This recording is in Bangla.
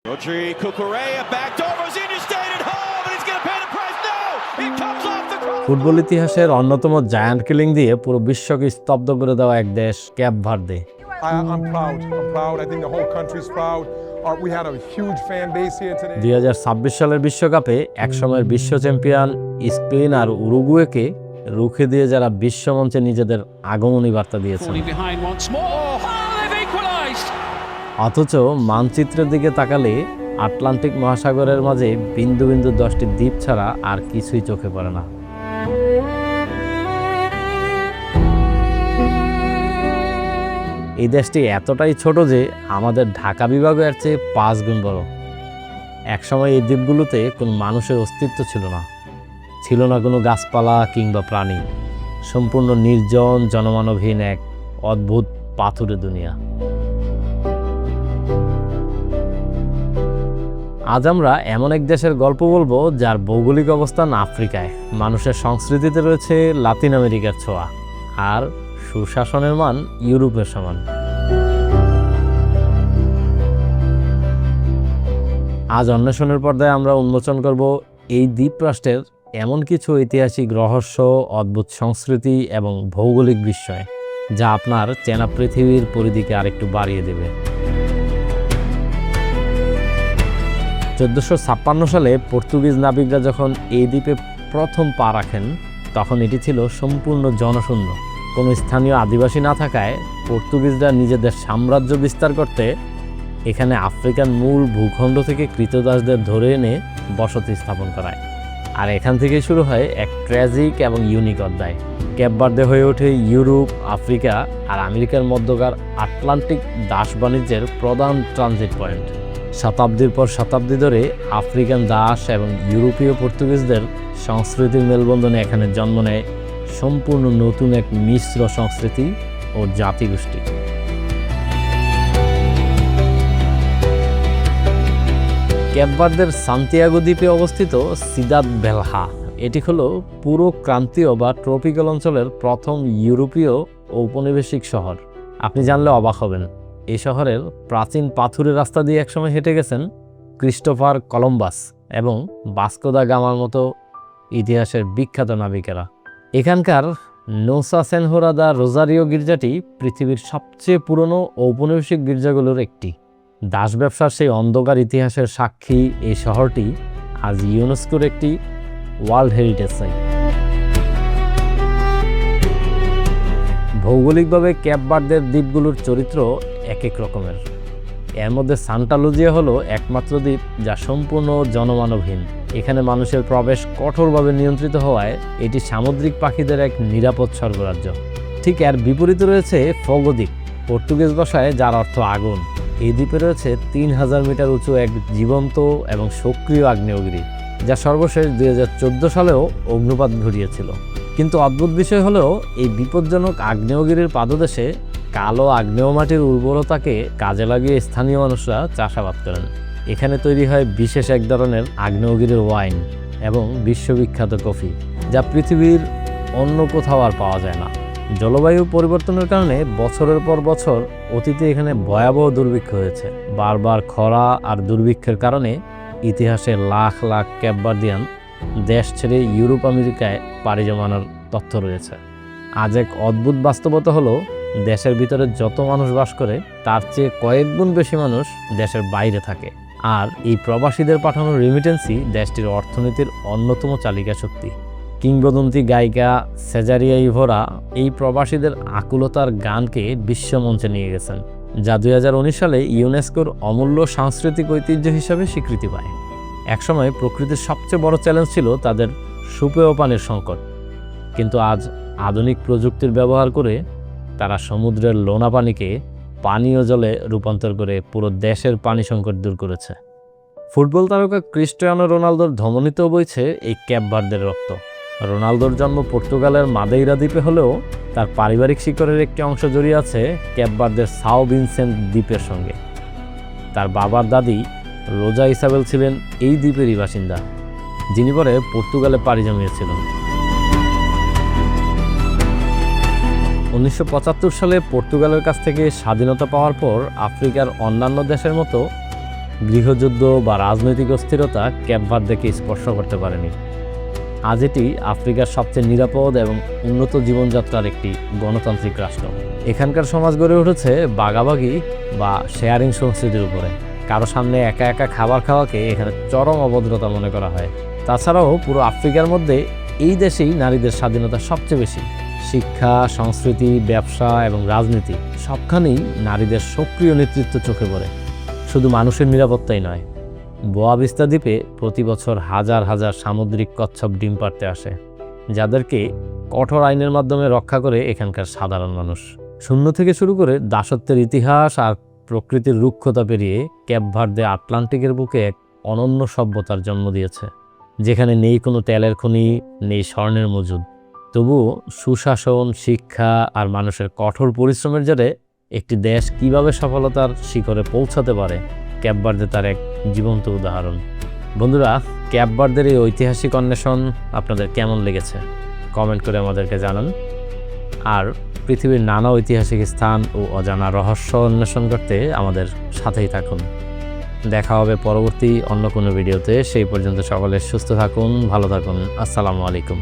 Rodri Cucurella backed over, Zinho stayed at home and he's going to pay the price. No! It comes off the cross. Football ইতিহাসের অন্যতম জায়ান্ট কিলিং দিয়ে পুরো বিশ্বকে স্তব্ধ করে দেওয়া এক দেশ cap Verde. I'm proud. I think the whole country's proud. We had a huge fan base here today. 2026 সালের বিশ্বকাপে একসময়ের বিশ্ব চ্যাম্পিয়ন স্পেন আর উরুগুয়েকে রুখে দিয়ে যারা বিশ্বমঞ্চে নিজেদের আগমনী বার্তা দিয়েছেন, অথচ মানচিত্রের দিকে তাকালে আটলান্টিক মহাসাগরের মাঝে বিন্দু বিন্দু 10টি দ্বীপ ছাড়া আর কিছুই চোখে পড়ে না। এই দেশটি এতটাই ছোট যে আমাদের ঢাকা বিভাগও এর চেয়ে 5 গুণ বড়। একসময় এই দ্বীপগুলোতে কোনো মানুষের অস্তিত্ব ছিল না, ছিল না কোনো গাছপালা কিংবা প্রাণী, সম্পূর্ণ নির্জন জনমানবহীন এক অদ্ভুত পাথুরে দুনিয়া। আজ আমরা এমন এক দেশের গল্প বলবো যার ভৌগোলিক অবস্থান আফ্রিকায়, মানুষের সংস্কৃতিতে রয়েছে লাতিন আমেরিকার ছোঁয়া, আর সুশাসনের মান ইউরোপের সমান। আজ অন্বেষণের পর্দায় আমরা উন্মোচন করব এই দ্বীপরাষ্ট্রের এমন কিছু ঐতিহাসিক রহস্য, অদ্ভুত সংস্কৃতি এবং ভৌগোলিক বিস্ময় যা আপনার চেনা পৃথিবীর পরিধিকে আরেকটু বাড়িয়ে দেবে। 1456 সালে পর্তুগিজ নাবিকরা যখন এই দ্বীপে প্রথম পা রাখেন, তখন এটি ছিল সম্পূর্ণ জনশূন্য। কোনো স্থানীয় আদিবাসী না থাকায় পর্তুগিজরা নিজেদের সাম্রাজ্য বিস্তার করতে এখানে আফ্রিকান মূল ভূখণ্ড থেকে কৃতদাসদের ধরে এনে বসতি স্থাপন করায়। আর এখান থেকেই শুরু হয় এক ট্র্যাজিক এবং ইউনিক অধ্যায়। ক্যাপ ভার্দে হয়ে ওঠে ইউরোপ, আফ্রিকা আর আমেরিকার মধ্যকার আটলান্টিক দাস বাণিজ্যের প্রধান ট্রানজিট পয়েন্ট। শতাব্দীর পর শতাব্দী ধরে আফ্রিকান দাস এবং ইউরোপীয় পর্তুগিজদের সংস্কৃতির মেলবন্ধনে এখানে জন্ম নেয় সম্পূর্ণ নতুন এক মিশ্র সংস্কৃতি ও জাতিগোষ্ঠী। ক্যাপ ভার্দের সান্তিয়াগো দ্বীপে অবস্থিত সিদাদ ভেলহা, এটি হলো পুরো ক্রান্তীয় বা ট্রপিক্যাল অঞ্চলের প্রথম ইউরোপীয় ঔপনিবেশিক শহর। আপনি জানলে অবাক হবেন, এই শহরের প্রাচীন পাথুরে রাস্তা দিয়ে একসময় হেঁটে গেছেন ক্রিস্টোফার কলম্বাস এবং ভাস্কো দা গামার মতো ইতিহাসের বিখ্যাত নাবিকেরা। এখানকার নোসা সেনহোরা দা রোজারিও গির্জাটি পৃথিবীর সবচেয়ে পুরনো ঔপনিবেশিক গির্জাগুলোর একটি। দাস ব্যবসার সেই অন্ধকার ইতিহাসের সাক্ষী এই শহরটি আজ ইউনেস্কোর একটি ওয়ার্ল্ড হেরিটেজ সাইট। ভৌগোলিকভাবে ক্যাপ ভার্দের দ্বীপগুলোর চরিত্র এক এক রকমের। এর মধ্যে সান্টা লুজিয়া হলো একমাত্র দ্বীপ যা সম্পূর্ণ জনমানবহীন। এখানে মানুষের প্রবেশ কঠোরভাবে নিয়ন্ত্রিত হওয়ায় এটি সামুদ্রিক পাখিদের এক নিরাপদ স্বর্গরাজ্য। ঠিক এর বিপরীতে রয়েছে ফগো দ্বীপ, পর্তুগিজ ভাষায় যার অর্থ আগুন। এই দ্বীপে রয়েছে 3000 মিটার উঁচু এক জীবন্ত এবং সক্রিয় আগ্নেয়গিরি, যা সর্বশেষ 2014 সালেও অগ্নুপাত ঘটিয়েছিল। কিন্তু অদ্ভুত বিষয় হলো, এই বিপজ্জনক আগ্নেয়গিরির পাদদেশে কালো আগ্নেয় মাটির উর্বরতাকে কাজে লাগিয়ে স্থানীয় মানুষরা চাষাবাদ করেন। এখানে তৈরি হয় বিশেষ এক ধরনের আগ্নেয়গিরির ওয়াইন এবং বিশ্ববিখ্যাত কফি, যা পৃথিবীর অন্য কোথাও আর পাওয়া যায় না। জলবায়ু পরিবর্তনের কারণে বছরের পর বছর অতীতে এখানে ভয়াবহ দুর্ভিক্ষ হয়েছে। বারবার খরা আর দুর্ভিক্ষের কারণে ইতিহাসে লাখ লাখ ক্যাপ ভার্দিয়ান দেশ ছেড়ে ইউরোপ আমেরিকায় পাড়ি জমানোর তথ্য রয়েছে। আজ এক অদ্ভুত বাস্তবতা হলো, দেশের ভিতরে যত মানুষ বাস করে তার চেয়ে কয়েক গুণ বেশি মানুষ দেশের বাইরে থাকে। আর এই প্রবাসীদের পাঠানো রেমিটেন্সই দেশটির অর্থনীতির অন্যতম চালিকা শক্তি। কিংবদন্তি গায়িকা সেজারিয়া ইভোরা এই প্রবাসীদের আকুলতার গানকে বিশ্বমঞ্চে নিয়ে গেছেন, যা 2019 সালে ইউনেস্কোর অমূল্য সাংস্কৃতিক ঐতিহ্য হিসাবে স্বীকৃতি পায়। একসময় প্রকৃতির সবচেয়ে বড় চ্যালেঞ্জ ছিল তাদের সুপেয় পানির সংকট, কিন্তু আজ আধুনিক প্রযুক্তির ব্যবহার করে তারা সমুদ্রের লোনা পানিকে পানীয় জলে রূপান্তর করে পুরো দেশের পানি সংকট দূর করেছে। ফুটবল তারকা ক্রিস্টিয়ানো রোনালদোর ধমনীতেও বইছে এই ক্যাপ ভার্দের রক্ত। রোনালদোর জন্ম পর্তুগালের মাদেইরা দ্বীপে হলেও তার পারিবারিক শিকড়ের একটি অংশ জড়িয়ে আছে ক্যাপ ভার্দের সাও ভিনসেন্ট দ্বীপের সঙ্গে। তার বাবার দাদি রোজা ইসাবেল ছিলেন এই দ্বীপেরই বাসিন্দা, যিনি পরে পর্তুগালে পাড়ি জমিয়েছিলেন। 1975 সালে পর্তুগালের কাছ থেকে স্বাধীনতা পাওয়ার পর আফ্রিকার অন্যান্য দেশের মতো গৃহযুদ্ধ বা রাজনৈতিক অস্থিরতা ক্যাপ ভার্দেকে স্পর্শ করতে পারেনি। আজ এটি আফ্রিকার সবচেয়ে নিরাপদ এবং উন্নত জীবনযাত্রার একটি গণতান্ত্রিক রাষ্ট্র। এখানকার সমাজ গড়ে উঠেছে বাগাবাগি বা শেয়ারিং সংস্কৃতির উপরে। কারো সামনে একা একা খাবার খাওয়াকে এখানে চরম অভদ্রতা মনে করা হয়। তাছাড়াও পুরো আফ্রিকার মধ্যে এই দেশেই নারীদের স্বাধীনতা সবচেয়ে বেশি। শিক্ষা, সংস্কৃতি, ব্যবসা এবং রাজনীতি সবখানেই নারীদের সক্রিয় নেতৃত্ব চোখে পড়ে। শুধু মানুষের নিরাপত্তাই নয়, বোয়া ভিস্তা দ্বীপে প্রতি বছর হাজার হাজার সামুদ্রিক কচ্ছপ ডিম পাড়তে আসে, যাদেরকে কঠোর আইনের মাধ্যমে রক্ষা করে এখানকার সাধারণ মানুষ। শূন্য থেকে শুরু করে দাসত্বের ইতিহাস আর প্রকৃতির রুক্ষতা পেরিয়ে ক্যাপ ভার্দে আটলান্টিকের বুকে এক অনন্য সভ্যতার জন্ম দিয়েছে, যেখানে নেই কোনো তেলের খনি, নেই স্বর্ণের মজুদ। তবুও সুশাসন, শিক্ষা আর মানুষের কঠোর পরিশ্রমের জেরে একটি দেশ কিভাবে সফলতার শিখরে পৌঁছাতে পারে, ক্যাপ ভার্দে তার এক জীবন্ত উদাহরণ। বন্ধুরা, ক্যাপ ভার্দের এই ঐতিহাসিক অন্বেষণ আপনাদের কেমন লেগেছে কমেন্ট করে আমাদেরকে জানান। আর পৃথিবীর নানা ঐতিহাসিক স্থান ও অজানা রহস্য অন্বেষণ করতে আমাদের সাথেই থাকুন। দেখা হবে পরবর্তী অন্য কোনো ভিডিওতে। সেই পর্যন্ত সকলে সুস্থ থাকুন, ভালো থাকুন। আসসালামু আলাইকুম।